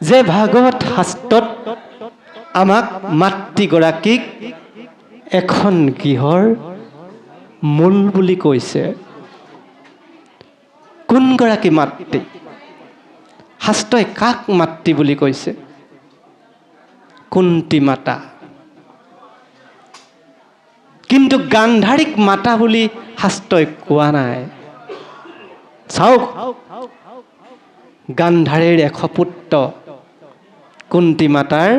যে ভাগৱত শাস্ত্ৰত আমাক মাতৃগৰাকীক এখন গৃহৰ মূল বুলি কৈছে। কোনগৰাকী মাতৃ? শাস্ত্ৰই কাক মাতৃ বুলি কৈছে? কুন্তী মাতা। কিন্তু গান্ধাৰীক মাতা বুলি শাস্ত্ৰই কোৱা নাই। চাওক, গান্ধাৰীৰ 100 পুত্ৰ, কুন্তী মাতাৰ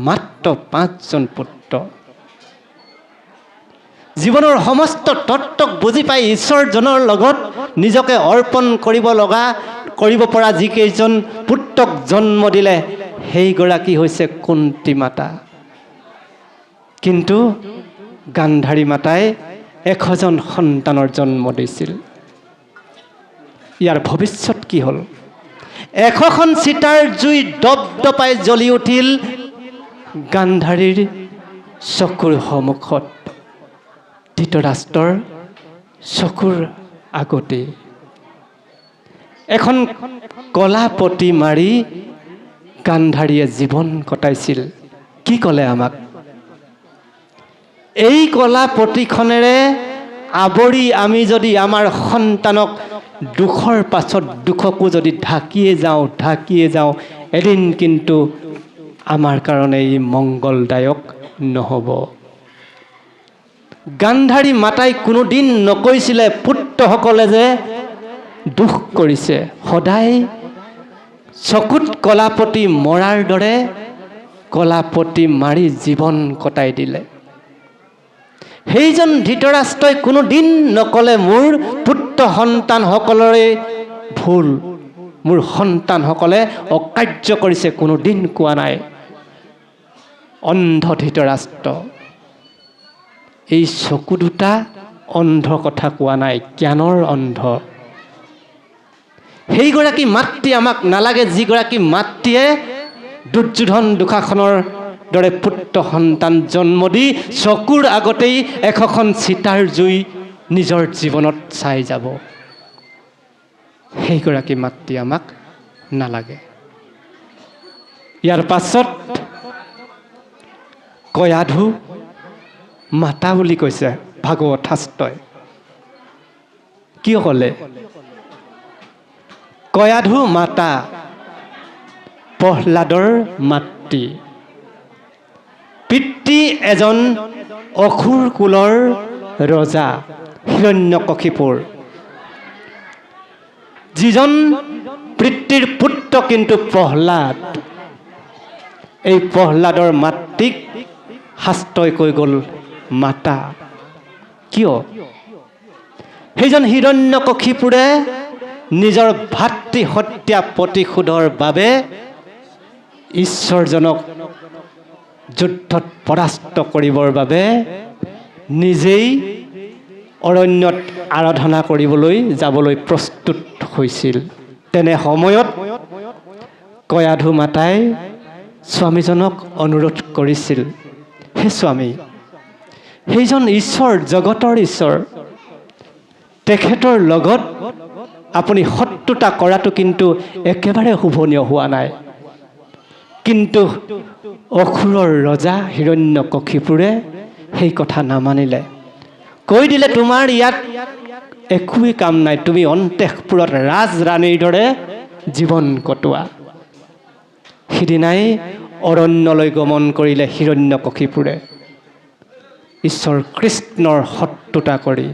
মাত্ৰ 5জন পুত্ৰ। জীৱনৰ সমস্ত তত্ত্বক বুজি পাই ঈশ্বৰজনৰ লগত নিজকে অৰ্পণ কৰিব পৰা যিকেইজন পুত্ৰক জন্ম দিলে, সেইগৰাকী হৈছে কুন্তী মাতা। কিন্তু গান্ধাৰী মাতাই 100জন সন্তানৰ জন্ম দিছিল। ইয়াৰ ভৱিষ্যত কি হ'ল? 100খন চিতাৰ জুই দপদপাই জ্বলি উঠিল গান্ধাৰীৰ চকুৰ সন্মুখত, ধৃতৰাষ্ট্ৰৰ চকুৰ আগতে। এখন কলা পতি মাৰি গান্ধাৰীয়ে জীৱন কটাইছিল। কি ক'লে আমাক? এই কলা পতিখনেৰে আৱৰি আমি যদি আমাৰ সন্তানক দুখৰ পাছত দুখকো যদি ঢাকিয়ে যাওঁ, এদিন কিন্তু আমাৰ কাৰণে ই মংগলদায়ক নহ'ব। গান্ধাৰী মাতাই কোনোদিন নকৈছিলে পুত্ৰসকলে যে দুখ কৰিছে। সদায় চকুত কলাপতি মৰাৰ দৰে কলাপতি মাৰি জীৱন কটাই দিলে। সেইজন ধৃতৰাষ্ট্ৰই কোনোদিন নকলে মোৰ পুত্ৰ সন্তানসকলৰে ভুল, মোৰ সন্তানসকলে অকাৰ্য কৰিছে, কোনোদিন কোৱা নাই। অন্ধ ধৃতৰাষ্ট্ৰ। এই চকু দুটা অন্ধ কথা কোৱা নাই, জ্ঞানৰ অন্ধ। সেইগৰাকী মাতৃ আমাক নালাগে, যিগৰাকী মাতৃয়ে দুৰ্যোধন দুঃশাসনৰ দৰে পুত্ৰ সন্তান জন্ম দি চকুৰ আগতেই 100খন চিতাৰ জুই নিজৰ জীৱনত চাই যাব। সেইগৰাকী মাতৃ আমাক নালাগে। ইয়াৰ পাছত কয়াধু মাতা বুলি কৈছে ভাগৱত শাস্ত্ৰই। কিয় ক'লে? কয়াধু মাতা প্ৰহ্লাদৰ মাতৃ। পিতৃ এজন অসুৰ কুলৰ ৰজা হিৰণ্যকশিপুৰ। যিজন পিতৃৰ পুত্ৰ কিন্তু প্ৰহ্লাদ, এই প্ৰহ্লাদৰ মাতৃক শাস্ত্ৰই কৈ গ'ল মাতা। কিয়? সেইজন হিৰণ্যকশিপুৰে নিজৰ ভাতৃ হত্যা প্ৰতিশোধৰ বাবে ঈশ্বৰজনক যুদ্ধত পৰাস্ত কৰিবৰ বাবে নিজেই অৰণ্যত আৰাধনা কৰিবলৈ যাবলৈ প্ৰস্তুত হৈছিল। তেনে সময়ত কয়াধু মাতাই স্বামীজনক অনুৰোধ কৰিছিল, হে স্বামী, সেইজন ঈশ্বৰ, জগতৰ ঈশ্বৰ, তেখেতৰ লগত আপুনি শত্ৰুতা কৰাটো কিন্তু একেবাৰে শোভনীয় হোৱা নাই। কিন্তু অসুৰৰ ৰজা হিৰণ্যকশিপুৰে সেই কথা নামানিলে। কৈ দিলে, তোমাৰ ইয়াত একোৱেই কাম নাই, তুমি অন্তঃপুৰত ৰাজৰাণীৰ দৰে জীৱন কটোৱা। সিদিনাই অৰণ্যলৈ গমন কৰিলে হিৰণ্যকশিপুৰে, ঈশ্বৰ কৃষ্ণৰ শত্ৰুতা কৰি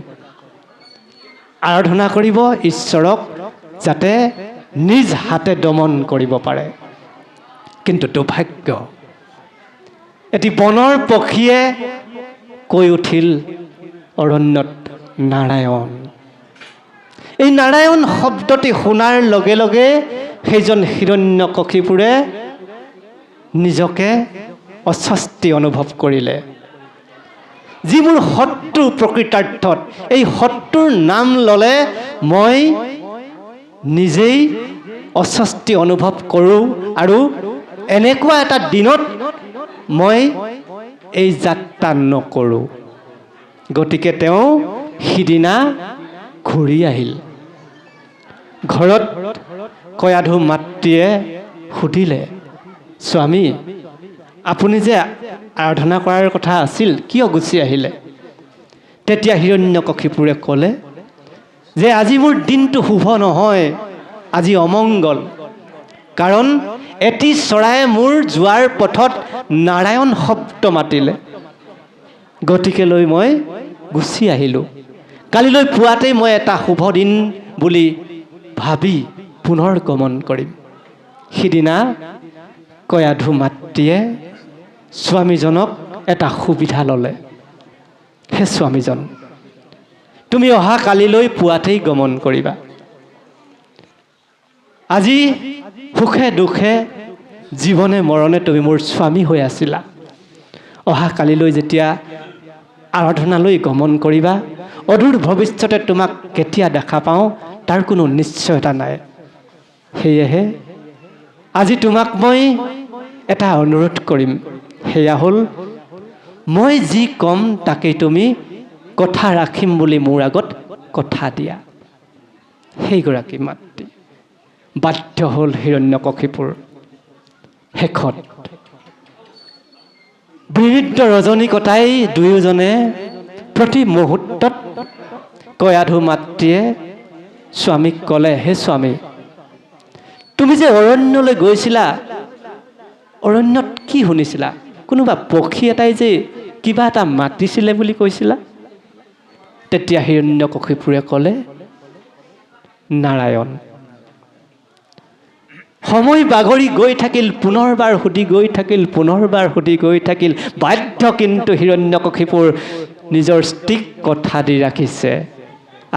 আৰাধনা কৰিব ঈশ্বৰক, যাতে নিজ হাতে দমন কৰিব পাৰে। কিন্তু দুৰ্ভাগ্য, এটি বনৰ পক্ষীয়ে কৈ উঠিল অৰণ্যত নাৰায়ণ। এই নাৰায়ণ শব্দটি শুনাৰ লগে লগে সেইজন হিৰণ্যকশিপুৰে নিজকে অস্বস্তি অনুভৱ কৰিলে। যি মোৰ শত্ৰু প্ৰকৃতাৰ্থত, এই শত্ৰুৰ নাম ল'লে মই নিজেই অস্বস্তি অনুভৱ কৰোঁ, আৰু এনেকুৱা এটা দিনত মই এই যাত্ৰা নকৰোঁ। গতিকে তেওঁ সিদিনা ঘূৰি আহিল। ঘৰত কয়াধু মাতৃয়ে সুধিলে, স্বামী আপুনি যে আৰাধনা কৰাৰ কথা আছিল, কিয় গুচি আহিলে? তেতিয়া হিৰণ্যকশিপুৰে ক'লে যে আজি মোৰ দিনটো শুভ নহয়, আজি অমংগল। কাৰণ এটি চৰায়ে মোৰ যোৱাৰ পথত নাৰায়ণ শব্দ মাতিলে, গতিকে লৈ মই গুচি আহিলোঁ। কালিলৈ পুৱাতেই মই এটা শুভ দিন বুলি ভাবি পুনৰ গমন কৰিম। সিদিনা কয়াধু মাতৃয়ে স্বামীজনক এটা সুবিধা ল'লে। হে স্বামীজন, তুমি অহা কালিলৈ পুৱাতেই গমন কৰিবা। আজি সুখে দুখে জীৱনে মৰণে তুমি মোৰ স্বামী হৈ আছিলা। অহা কালিলৈ যেতিয়া আৰাধনালৈ গমন কৰিবা, অদূৰ ভৱিষ্যতে তোমাক কেতিয়া দেখা পাওঁ তাৰ কোনো নিশ্চয়তা নাই। সেয়েহে আজি তোমাক মই এটা অনুৰোধ কৰিম, সেয়া হ'ল মই যি ক'ম তাকেই তুমি কথা ৰাখিম বুলি মোৰ আগত কথা দিয়া। সেইগৰাকী মাতৃ বাধ্য হ'ল হিৰণ্যকশিপুৰ। শেষত বিৰুদ্ধ ৰজনী কটাই দুয়োজনে প্ৰতি মুহূৰ্তত কয়াধু মাতৃয়ে স্বামীক ক'লে, হে স্বামী, তুমি যে অৰণ্যলৈ গৈছিলা, অৰণ্যত কি শুনিছিলা? কোনোবা পক্ষী এটাই যে কিবা এটা মাতিছিলে বুলি কৈছিলা? তেতিয়া হিৰণ্যকশিপুৰে ক'লে, নাৰায়ণ। সময় বাগৰি গৈ থাকিল, পুনৰবাৰ সুধি গৈ থাকিল, পুনৰবাৰ সুধি গৈ থাকিল। বাধ্য কিন্তু হিৰণ্যকশিপুৰ নিজৰ স্ত্ৰীক কথা দি ৰাখিছে,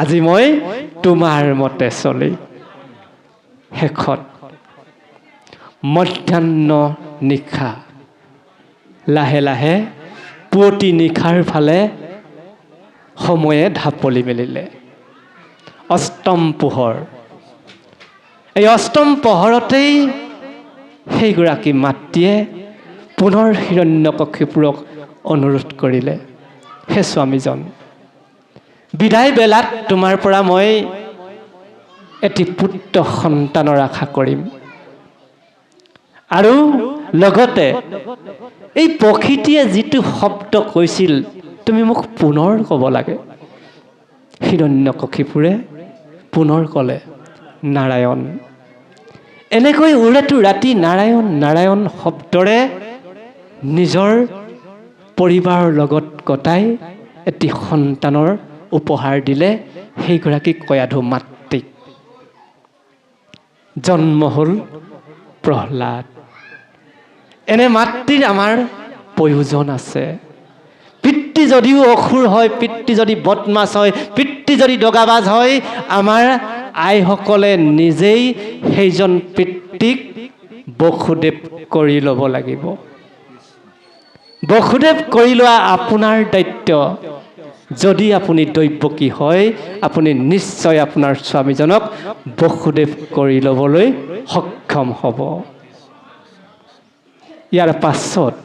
আজি মই তোমাৰ মতে চলি। শেষত মধ্যাহ্ন নিশা লাহে লাহে পুৱতি নিশাৰ ফালে সময়ে ঢাপলি মেলিলে। অষ্টম পোহৰ। এই অষ্টম পোহৰতেই সেইগৰাকী মাতৃয়ে পুনৰ হিৰণ্যকশিপুৰক অনুৰোধ কৰিলে, হে স্বামীজন, বিদায় বেলাত তোমাৰ পৰা মই এটি পুত্ৰ সন্তানৰ আশা কৰিম। আৰু লগতে এই পক্ষীটিয়ে যিটো শব্দ কৈছিল তুমি মোক পুনৰ ক'ব লাগে। হিৰণ্যকশিপুৰে পুনৰ ক'লে, নাৰায়ণ। এনেকৈ উৰেটো ৰাতি নাৰায়ণ নাৰায়ণ শব্দৰে নিজৰ পৰিবাৰৰ লগত কটাই এটি সন্তানৰ উপহাৰ দিলে সেইগৰাকী কয়াধু মাতৃক। জন্ম হ'ল প্ৰহ্লাদ। এনে মাতৃৰ আমাৰ প্ৰয়োজন আছে। পিতৃ যদিও অসুৰ হয়, পিতৃ যদি বদমাছ হয়, পিতৃ যদি দগাবাজ হয়, আমাৰ আইসকলে নিজেই সেইজন পিতৃক বসুদেৱ কৰি ল'ব লাগিব। বসুদেৱ কৰি লোৱা আপোনাৰ দায়িত্ব। যদি আপুনি দৈৱকী হয়, আপুনি নিশ্চয় আপোনাৰ স্বামীজনক বসুদেৱ কৰি ল'বলৈ সক্ষম হ'ব। ইয়াৰ পাছত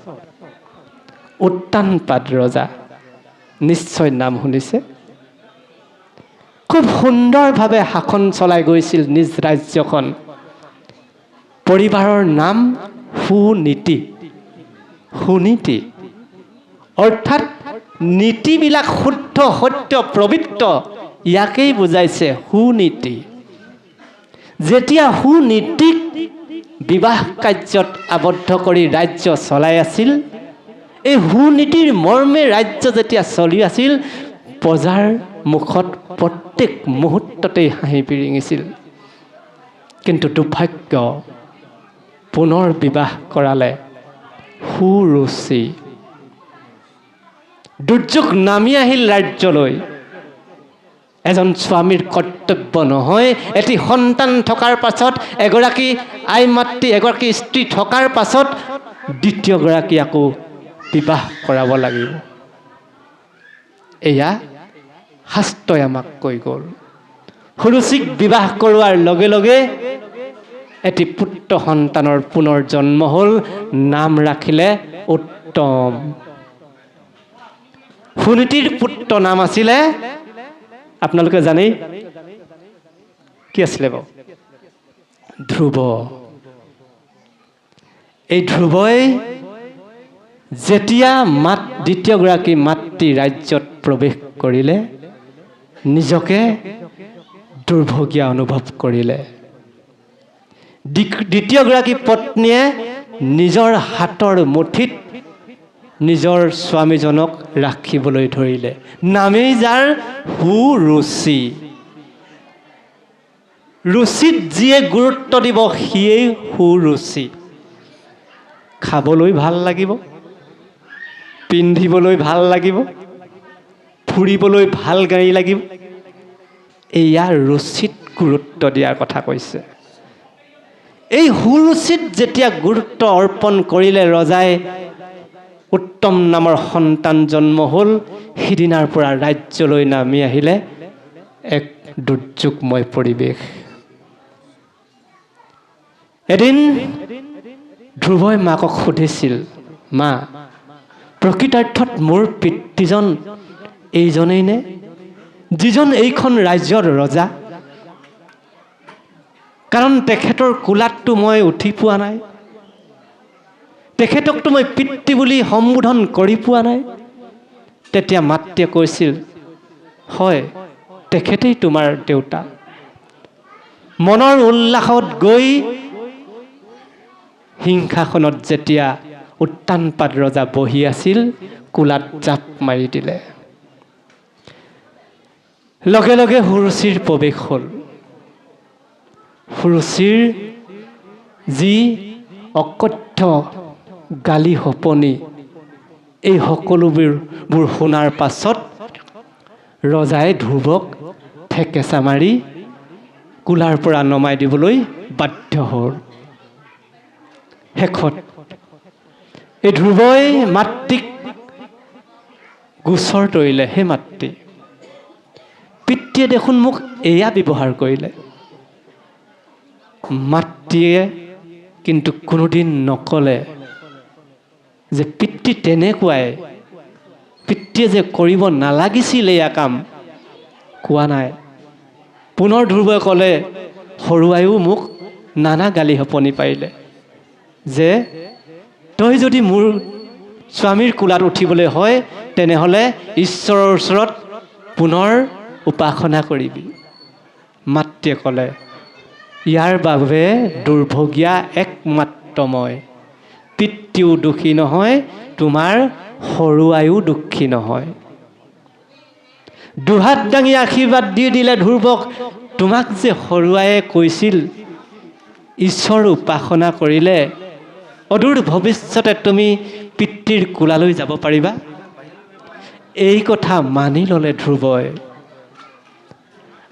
উত্তানপাদ ৰজা, নিশ্চয় নাম শুনিছে, খুব সুন্দৰভাৱে শাসন চলাই গৈছিল নিজ ৰাজ্যখন। পৰিবাৰৰ নাম সুনীতি। সুনীতি অৰ্থাৎ নীতিবিলাক শুদ্ধ সত্য পবিত্ৰ, ইয়াকেই বুজাইছে সুনীতি। যেতিয়া সুনীতিক বিবাহ কাৰ্যত আবদ্ধ কৰি ৰাজ্য চলাই আছিল, এই সুনীতিৰ মৰ্মে ৰাজ্য যেতিয়া চলি আছিল, প্ৰজাৰ মুখত প্ৰত্যেক মুহূৰ্ততেই হাঁহি বিৰিঙিছিল। কিন্তু দুৰ্ভাগ্য, পুনৰ বিবাহ কৰালে সুৰুচি। দুৰ্যোগ নামি আহিল ৰাজ্যলৈ। এজন স্বামীৰ কৰ্তব্য নহয় এটি সন্তান থকাৰ পাছত, এগৰাকী আই মাতৃ এগৰাকী স্ত্ৰী থকাৰ পাছত দ্বিতীয়গৰাকী আকৌ বিবাহ কৰাব লাগিব। এয়া শাস্ত্ৰই আমাক কৈ গ'ল। সুৰুচিক বিবাহ কৰোৱাৰ লগে লগে এটি পুত্ৰ সন্তানৰ পুনৰ জন্ম হ'ল। নাম ৰাখিলে উত্তম। সুনীতিৰ পুত্ৰ নাম আছিলে, আপোনালোকে জানেই, কি আছিলে বাৰু? ধ্ৰুৱ। এই ধ্ৰুৱই যেতিয়া দ্বিতীয়গৰাকী মাতৃ ৰাজ্যত প্ৰৱেশ কৰিলে নিজকে দুৰ্ভগীয়া অনুভৱ কৰিলে। দ্বিতীয়গৰাকী পত্নীয়ে নিজৰ হাতৰ মুঠিত নিজৰ স্বামীজনক ৰাখিবলৈ ধৰিলে। নামেই যাৰ সুৰুচি। ৰুচিত যিয়ে গুৰুত্ব দিব সিয়েই সুৰুচি। খাবলৈ ভাল লাগিব, পিন্ধিবলৈ ভাল লাগিব, ফুৰিবলৈ ভাল গাড়ী লাগিব, এয়া ৰুচিত গুৰুত্ব দিয়াৰ কথা কৈছে। এই সুৰুচিত যেতিয়া গুৰুত্ব অৰ্পণ কৰিলে ৰজাই, উত্তম নামৰ সন্তান জন্ম হ'ল। সিদিনাৰ পৰা ৰাজ্যলৈ নামি আহিলে এক দুৰ্যোগময় পৰিৱেশ। এদিন ধ্ৰুৱই মাকক সুধিছিল, মা, প্ৰকৃতাৰ্থত মোৰ পিতৃজন এইজনেই নে, যিজন এইখন ৰাজ্যৰ ৰজা? কাৰণ তেখেতৰ কোলাতটো মই উঠি পোৱা নাই, তেখেতকতো মই পিতৃ বুলি সম্বোধন কৰি পোৱা নাই। তেতিয়া মাতৃয়ে কৈছিল, হয়, তেখেতেই তোমাৰ দেউতা। মনৰ উল্লাসত গৈ সিংহাসনত যেতিয়া উত্তানপাত ৰজা বহি আছিল, কোলাত জাপ মাৰি দিলে। লগে লগে সুৰুচিৰ প্ৰৱেশ হ'ল। সুৰুচিৰ যি অকথ্য গালি শপনি, এই সকলোবোৰ শুনাৰ পাছত ৰজাই ধ্ৰুৱক ঠেকেচা মাৰি কোলাৰ পৰা নমাই দিবলৈ বাধ্য হ'ল। শেষত এই ধ্ৰুৱই মাতৃক গোচৰ তৰিলে, হে মাতৃ, পিতৃয়ে দেখোন মোক এয়া ব্যৱহাৰ কৰিলে। মাতৃয়ে কিন্তু কোনোদিন নকলে যে পিতৃ তেনেকুৱাই, পিতৃয়ে যে কৰিব নালাগিছিল এয়া কাম, কোৱা নাই। পুনৰ ধ্ৰুৱই ক'লে, সৰুৱাইও মোক নানা গালি শপনি পাৰিলে যে তই যদি মোৰ স্বামীৰ কোলাত উঠিবলৈ হয় তেনেহ'লে ঈশ্বৰৰ ওচৰত পুনৰ উপাসনা কৰিবি। মাতৃয়ে ক'লে, ইয়াৰ বাবে দুৰ্ভগীয়া একমাত্ৰ মই, পিতৃও দোষী নহয়, তোমাৰ সৰুৱাইও দুখী নহয়। দুহাত দাঙি আশীৰ্বাদ দি দিলে ধ্ৰুৱক, তোমাক যে সৰুৱাইয়ে কৈছিল ঈশ্বৰ উপাসনা কৰিলে অদূৰ ভৱিষ্যতে তুমি পিতৃৰ কোলালৈ যাব পাৰিবা। এই কথা মানি ল'লে ধ্ৰুৱই,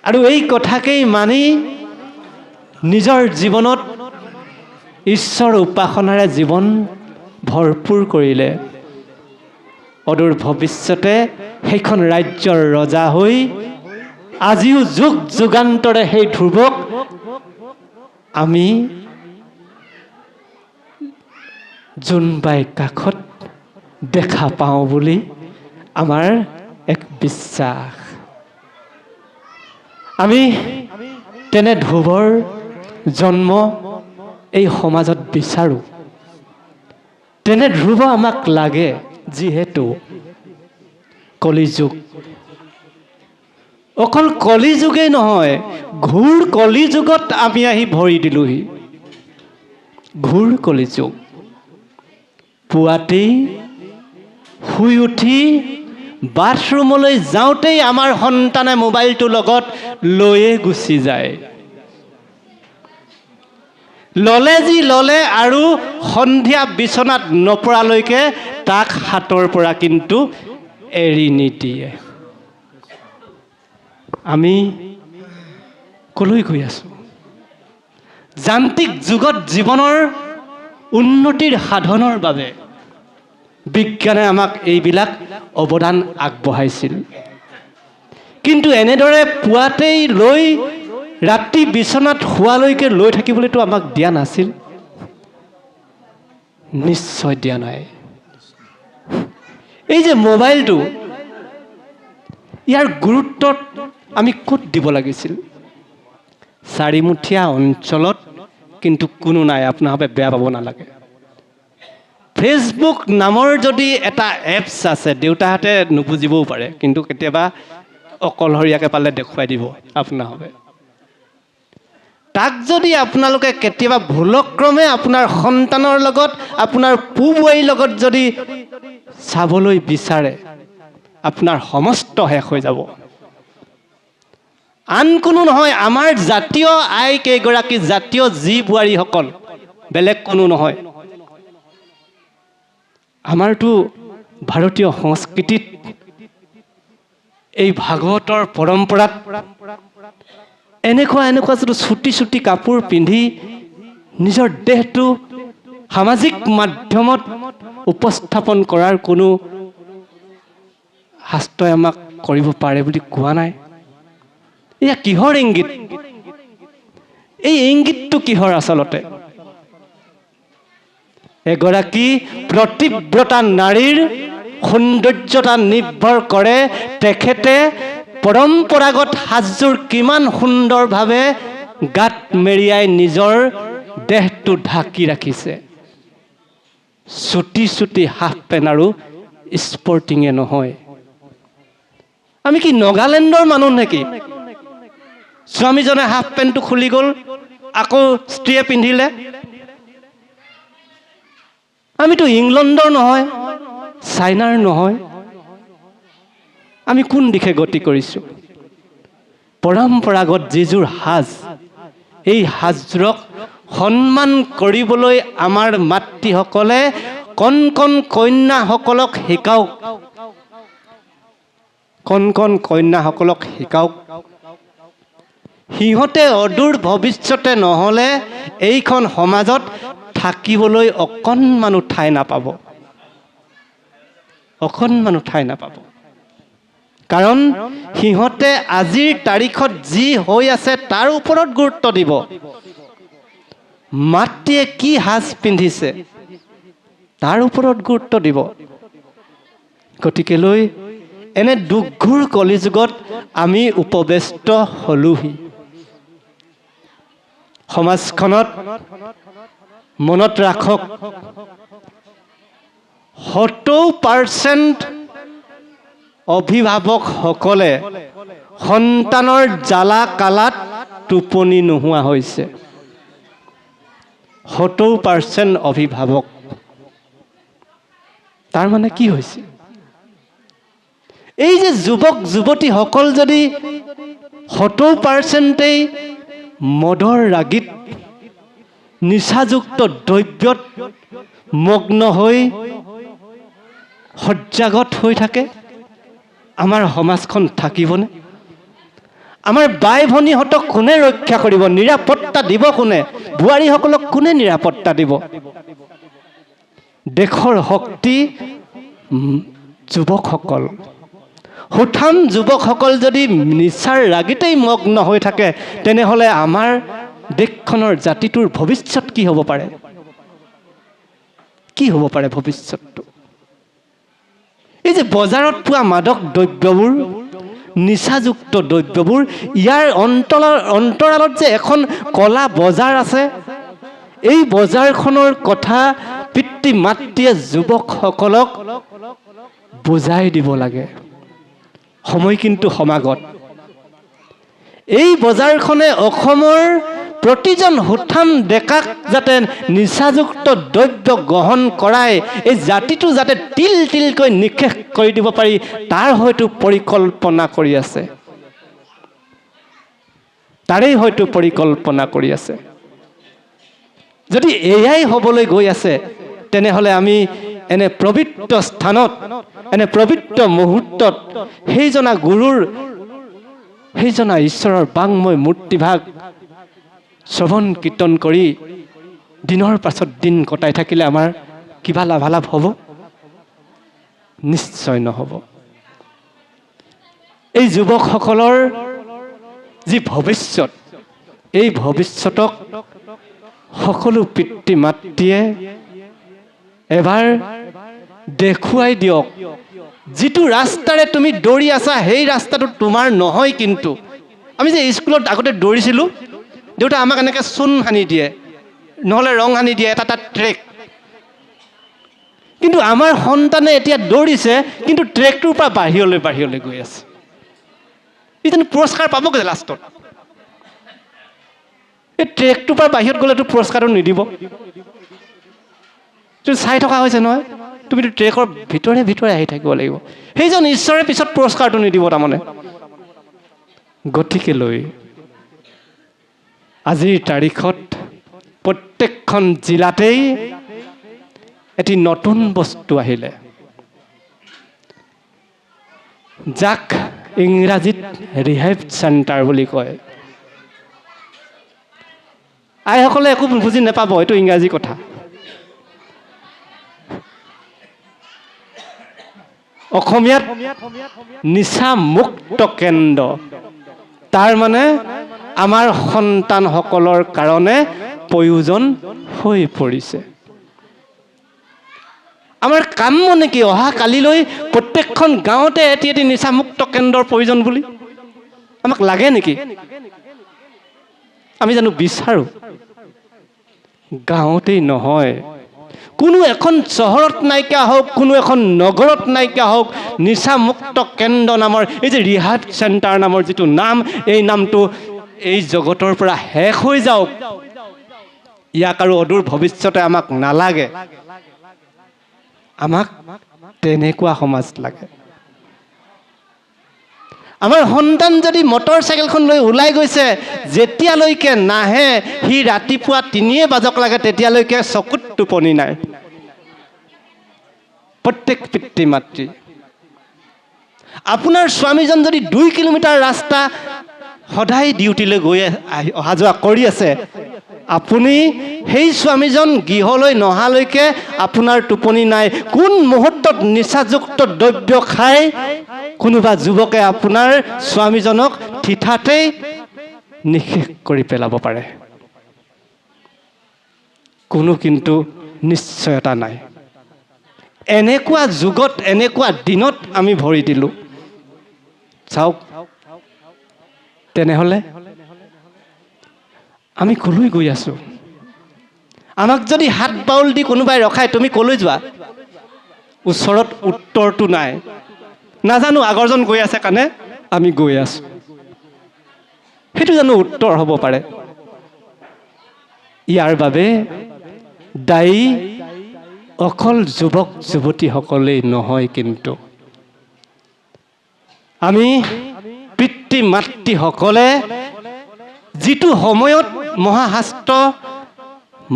আৰু এই কথাকেই মানি নিজৰ জীৱনত ঈশ্বৰ উপাসনাৰে জীৱন ভৰপূৰ কৰিলে। অদূৰ ভৱিষ্যতে সেইখন ৰাজ্যৰ ৰজা হৈ আজিও যুগ যুগান্তৰে সেই ধ্ৰুৱক আমি জোনবাই কাষত দেখা পাওঁ বুলি আমাৰ এক বিশ্বাস। আমি তেনে ধ্ৰুৱৰ জন্ম এই সমাজত বিচাৰোঁ। তেনে ধ্ৰুৱ আমাক লাগে, যিহেতু কলিযুগ। অকল কলিযুগেই নহয়, ঘূৰ কলিযুগত আমি আহি ভৰি দিলোহি। ঘূৰ কলিযুগ। পুৱাতেই শুই উঠি বাথৰুমলৈ যাওঁতেই আমাৰ সন্তানে মোবাইলটো লগত লৈয়ে গুচি যায়। ল'লে যি ল'লে, আৰু সন্ধিয়া বিচনাত নপৰালৈকে তাক হাতৰ পৰা কিন্তু এৰি নিদিয়ে। আমি কলৈ গৈ আছো? যান্ত্ৰিক যুগত জীৱনৰ উন্নতিৰ সাধনৰ বাবে বিজ্ঞানে আমাক এইবিলাক অৱদান আগবঢ়াইছিল, কিন্তু এনেদৰে পুৱাতেই লৈ ৰাতি বিচনাত শোৱালৈকে লৈ থাকিবলৈতো আমাক দিয়া নাছিল। নিশ্চয় দিয়া নাই। এই যে মোবাইলটো, ইয়াৰ গুৰুত্ব আমি ক'ত দিব লাগিছিল? চাৰিমুঠীয়া অঞ্চলত কিন্তু কোনো নাই, আপোনালোকে বেয়া পাব নালাগে। ফেচবুক নামৰ যদি এটা এপছ আছে, দেউতাহঁতে নুবুজিবও পাৰে, কিন্তু কেতিয়াবা অকলশৰীয়াকৈ পালে দেখুৱাই দিব আপোনালোকে। তাক যদি আপোনালোকে কেতিয়াবা ভুলক্ৰমে আপোনাৰ সন্তানৰ লগত, আপোনাৰ পূবুৱাৰীৰ লগত যদি চাবলৈ বিচাৰে, আপোনাৰ সমস্ত শেষ হৈ যাব। আন কোনো নহয়, আমাৰ জাতীয় আই কেইগৰাকী, জাতীয় যি বোৱাৰীসকল, বেলেগ কোনো নহয়। আমাৰতো ভাৰতীয় সংস্কৃতিত এই ভাগৱতৰ পৰম্পৰাত এনেকুৱা যদি চুটি চুটি কাপোৰ পিন্ধি নিজৰ দেহটো সামাজিক মাধ্যমত উপস্থাপন কৰাৰ কোনো শাস্ত্ৰই আমাক কৰিব পাৰে বুলি কোৱা নাই। এয়া কিহৰ ইংগিত? এই ইংগিতটো কিহৰ আচলতে? এগৰাকী প্ৰতিব্ৰতা নাৰীৰ সৌন্দৰ্যতা নিৰ্ভৰ কৰে তেখেতে পৰম্পৰাগত সাজযোৰ কিমান সুন্দৰভাৱে গাত মেৰিয়াই নিজৰ দেহটো ঢাকি ৰাখিছে। চুটি চুটি হাফ পেণ্ট আৰু স্পৰ্টিঙে নহয়। আমি কি নাগালেণ্ডৰ মানুহ নেকি? স্বামীজনে হাফ পেণ্টটো খুলি গ'ল, আকৌ স্ত্ৰীয়ে পিন্ধিলে। আমিতো ইংলেণ্ডৰ নহয়, চাইনাৰ নহয়। আমি কোন দিশে গতি কৰিছোঁ? পৰম্পৰাগত যিযোৰ সাজ, এই সাজযোৰক সন্মান কৰিবলৈ আমাৰ মাতৃসকলে কণ কণ কন্যাসকলক শিকাওক, কণ কণ কন্যাসকলক শিকাওক। সিহঁতে অদূৰ ভৱিষ্যতে নহ'লে এইখন সমাজত থাকিবলৈ অকণমানো ঠাই নাপাব, অকণমানো ঠাই নাপাব। কাৰণ সিহঁতে আজিৰ তাৰিখত যি হৈ আছে তাৰ ওপৰত গুৰুত্ব দিব। মাতৃয়ে কি সাজ পিন্ধিছে তাৰ ওপৰত গুৰুত্ব দিব। গতিকেলৈ এনে দুখঘোৰ কলিযুগত আমি উপবেষ্ট হলোহি। সমাজখনত মনত ৰাখক, 70% অভিভাৱকসকলে সন্তানৰ জ্বালা কালাত টোপনি নোহোৱা হৈছে। 70% অভিভাৱক। তাৰ মানে কি হৈছে? এই যে যুৱক যুৱতীসকল যদি 70%ই মদৰ ৰাগিত, নিচাযুক্ত দ্ৰব্যত মগ্ন হৈ সজ্জাগত হৈ থাকে, আমাৰ সমাজখন থাকিবনে? আমাৰ বাই ভনীহঁতক কোনে ৰক্ষা কৰিব? নিৰাপত্তা দিব কোনে? বোৱাৰীসকলক কোনে নিৰাপত্তা দিব? দেশৰ শক্তি যুৱকসকল। সুঠাম যুৱকসকল যদি নিচাৰ ৰাগিতেই মগ্ন হৈ থাকে, তেনেহ'লে আমাৰ দেশখনৰ জাতিটোৰ ভৱিষ্যত কি হ'ব পাৰে? কি হ'ব পাৰে ভৱিষ্যতটো? এই যে বজাৰত পোৱা মাদক দ্ৰব্যবোৰ, নিচাযুক্ত দ্ৰব্যবোৰ, ইয়াৰ অন্তৰালত যে এখন কলা বজাৰ আছে, এই বজাৰখনৰ কথা পিতৃ মাতৃয়ে যুৱকসকলক বুজাই দিব লাগে। সময় কিন্তু সমাগত। এই বজাৰখনে অসমৰ প্ৰতিজন সুঠাম ডেকাক যাতে নিচাযুক্ত দ্ৰব্য গ্ৰহণ কৰাই এই জাতিটো যাতে তিল তিলকৈ নিঃশেষ কৰি দিব পাৰি, তাৰ হয়তো পৰিকল্পনা কৰি আছে। তাৰেই হয়তো পৰিকল্পনা কৰি আছে। যদি এয়াই হ'বলৈ গৈ আছে, তেনেহ'লে আমি এনে পবিত্ৰ স্থানত, এনে পবিত্ৰ মুহূৰ্তত সেইজনা গুৰুৰ, সেইজনা ঈশ্বৰৰ বাংময় মূৰ্তিভাগ শ্ৰৱণ কীৰ্তন কৰি দিনৰ পাছত দিন কটাই থাকিলে আমাৰ কিবা লাভালাভ হ'ব? নিশ্চয় নহ'ব। এই যুৱকসকলৰ যি ভৱিষ্যত, এই ভৱিষ্যতক সকলো পিতৃ মাতৃয়ে এবাৰ দেখুৱাই দিয়ক। যিটো ৰাস্তাৰে তুমি দৌৰি আছা, সেই ৰাস্তাটো তোমাৰ নহয়। কিন্তু আমি যে স্কুলত আগতে দৌৰিছিলোঁ, দেউতা আমাক এনেকৈ চূণ সানি দিয়ে, নহ'লে ৰং সানি দিয়ে, এটা ট্ৰেক। কিন্তু আমাৰ সন্তানে এতিয়া দৌৰিছে, কিন্তু ট্ৰেকটোৰ পৰা বাহিৰলৈ গৈ আছে। ই জানো পুৰস্কাৰ পাবগৈ লাষ্টত? এই ট্ৰেকটোৰ পৰা বাহিৰত গ'লেতো পুৰস্কাৰটো নিদিব। তুমি চাই থকা হৈছে নহয়, তুমিতো ট্ৰেকৰ ভিতৰে আহি থাকিব লাগিব। সেইজন ঈশ্বৰে পিছত পুৰস্কাৰটো নিদিব তাৰমানে। গতিকেলৈ আজিৰ তাৰিখত প্ৰত্যেকখন জিলাতেই এটি নতুন বস্তু আহিলে, যাক ইংৰাজীত ৰিহেব চেণ্টাৰ বুলি কয়। আইসকলে একো বুজি নাপাব, এইটো ইংৰাজী কথা। অসমীয়াত নিচামুক্ত কেন্দ্ৰ, তাৰ মানে আমাৰ সন্তানসকলৰ কাৰণে প্ৰয়োজন হৈ পৰিছে। আমাৰ কাম মানে কি? অহা কালিলৈ প্ৰত্যেকখন গাঁৱতে এটি নিচামুক্ত কেন্দ্ৰৰ প্ৰয়োজন বুলি আমাক লাগে নেকি? আমি জানো বিচাৰোঁ? গাঁৱতেই নহয়, কোনো এখন চহৰত নাইকিয়া হওক, কোনো এখন নগৰত নাইকিয়া হওক, নিচামুক্ত কেন্দ্ৰ নামৰ এই যে ৰিহাব চেণ্টাৰ নামৰ যিটো নাম, এই নামটো এই জগতৰ পৰা শেষ হৈ যাওক। ইয়াক আৰু অদূৰ ভৱিষ্যতে আমাক নালাগে। আমাক তেনেকুৱা সমাজ লাগে। আমাৰ সন্তান যদি মটৰ চাইকেলখন লৈ ওলাই গৈছে, যেতিয়ালৈকে নাহে সি ৰাতিপুৱা 3 বজাত লাগে তেতিয়ালৈকে চকুত টোপনি নাই। প্ৰত্যেক পিতৃ মাতৃ, আপোনাৰ স্বামীজন যদি 2 কিলোমিটাৰ ৰাস্তা সদায় ডিউটিলৈ গৈ অহা যোৱা কৰি আছে, আপুনি সেই স্বামীজন গৃহলৈ নহালৈকে আপোনাৰ টোপনি নাই। কোন মুহূৰ্তত নিচাযুক্ত দ্ৰব্য খাই কোনোবা যুৱকে আপোনাৰ স্বামীজনক থিতাতেই নিশেষ কৰি পেলাব পাৰে, কোনো কিন্তু নিশ্চয়তা নাই। এনেকুৱা যুগত, এনেকুৱা দিনত আমি ভৰি দিলোঁ। চাওক, তেনেহ'লে আমি কলৈ গৈ আছোঁ? আমাক যদি হাত বাউল দি কোনোবাই ৰখাই, তুমি কলৈ যোৱা? ওচৰত উত্তৰটো নাই। নাজানো, আগৰজন গৈ আছে কাৰণে আমি গৈ আছোঁ। সেইটো জানো উত্তৰ হ'ব পাৰে? ইয়াৰ বাবে দায়ী অকল যুৱক যুৱতীসকলেই নহয়, কিন্তু আমি পিতৃ মাতৃসকলে যিটো সময়ত মহাশাস্ত্ৰ,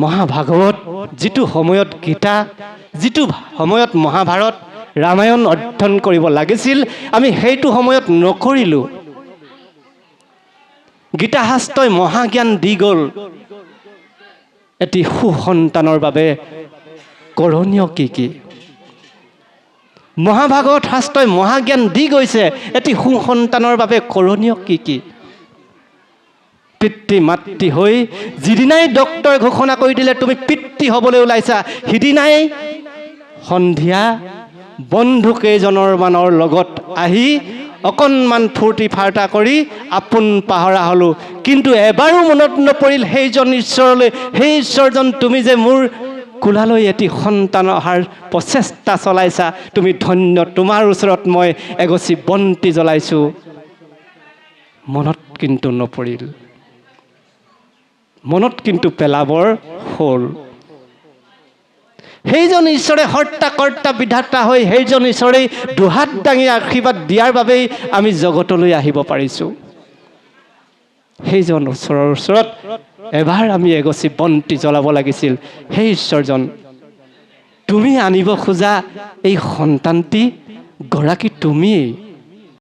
মহাভাগৱত, যিটো সময়ত গীতা, যিটো সময়ত মহাভাৰত, ৰামায়ণ অধ্যয়ন কৰিব লাগিছিল, আমি সেইটো সময়ত নকৰিলোঁ। গীতা শাস্ত্ৰই মহাজ্ঞান দি গ'ল। এটি সুসন্তানৰ বাবে কৰণীয় কি কি? মহাভাগৱত শাস্ত্ৰই মহাজ্ঞান দি গৈছে, এটি সুসন্তানৰ বাবে কৰণীয় কি কি? পিতৃ মাতৃ হৈ যিদিনাই ডক্তৰে ঘোষণা কৰি দিলে তুমি পিতৃ হ'বলৈ ওলাইছা, সিদিনাই সন্ধিয়া বন্ধু কেইজনৰ মানৰ লগত আহি অকণমান ফূৰ্তি ফাৰ্তা কৰি আপোন পাহৰা হ'লোঁ। কিন্তু এবাৰো মনত নপৰিল সেইজন ঈশ্বৰলৈ, সেই ঈশ্বৰজন তুমি যে মোৰ কোলালৈ এটি সন্তান অহাৰ প্ৰচেষ্টা চলাইছা, তুমি ধন্য, তোমাৰ ওচৰত মই এগছি বন্তি জ্বলাইছোঁ। মনত কিন্তু নপৰিল, মনত কিন্তু পেলাবৰ হ'ল। সেইজন ঈশ্বৰে হৰ্তা কৰ্তা বিধাতা হৈ, সেইজন ঈশ্বৰেই দুহাত দাঙি আশীৰ্বাদ দিয়াৰ বাবেই আমি জগতলৈ আহিব পাৰিছোঁ। সেইজন ঈশ্বৰৰ ওচৰত এবাৰ আমি এগছি বন্তি জ্বলাব লাগিছিল। সেই ঈশ্বৰজন, তুমি আনিব খোজা এই সন্তানটি গৰাকী তুমিয়েই।